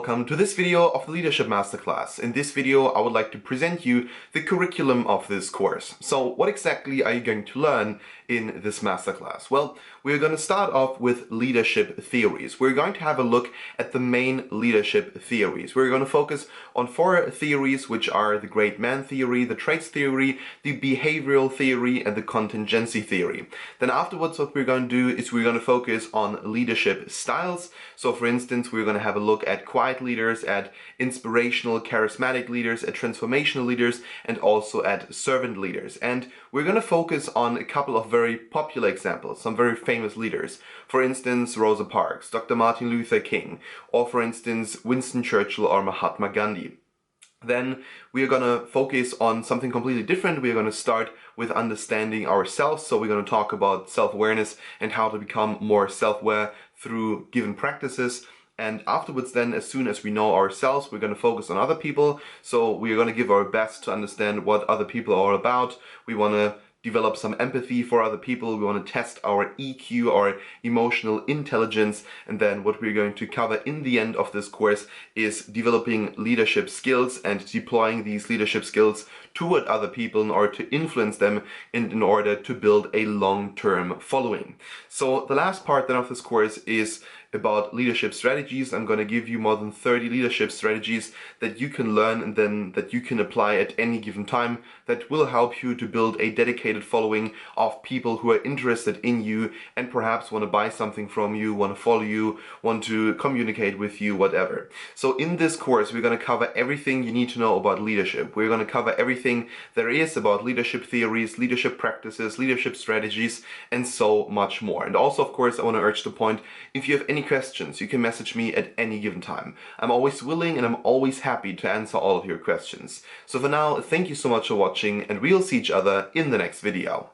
welcome to this video of the Leadership Masterclass. In this video, I would like to present you the curriculum of this course. So what exactly are you going to learn in this masterclass? Well, we're going to start off with leadership theories. We're going to have a look at the main leadership theories. We're going to focus on 4 theories, which are the great man theory, the traits theory, the behavioral theory, and the contingency theory. Then afterwards, what we're going to do is we're going to focus on leadership styles. So for instance, we're going to have a look at quiet leaders, at inspirational, charismatic leaders, at transformational leaders, and also at servant leaders. And we're going to focus on a couple of very popular examples, some very famous leaders. For instance, Rosa Parks, Dr. Martin Luther King, or for instance, Winston Churchill or Mahatma Gandhi. Then we are going to focus on something completely different. We are going to start with understanding ourselves. So we're going to talk about self-awareness and how to become more self-aware through given practices. And afterwards then, as soon as we know ourselves, we're going to focus on other people. So we're going to give our best to understand what other people are all about. We want to develop some empathy for other people. We want to test our EQ, our emotional intelligence. And then what we're going to cover in the end of this course is developing leadership skills and deploying these leadership skills toward other people in order to influence them and in order to build a long-term following. So the last part then of this course is about leadership strategies. I'm going to give you more than 30 leadership strategies that you can learn and then that you can apply at any given time that will help you to build a dedicated following of people who are interested in you and perhaps want to buy something from you, want to follow you, want to communicate with you, whatever. So in this course, we're going to cover everything you need to know about leadership. We're going to cover everything there is about leadership theories, leadership practices, leadership strategies, and so much more. And also, of course, I want to urge the point, if you have any questions, you can message me at any given time. I'm always willing and I'm always happy to answer all of your questions. So for now, thank you so much for watching and we'll see each other in the next video.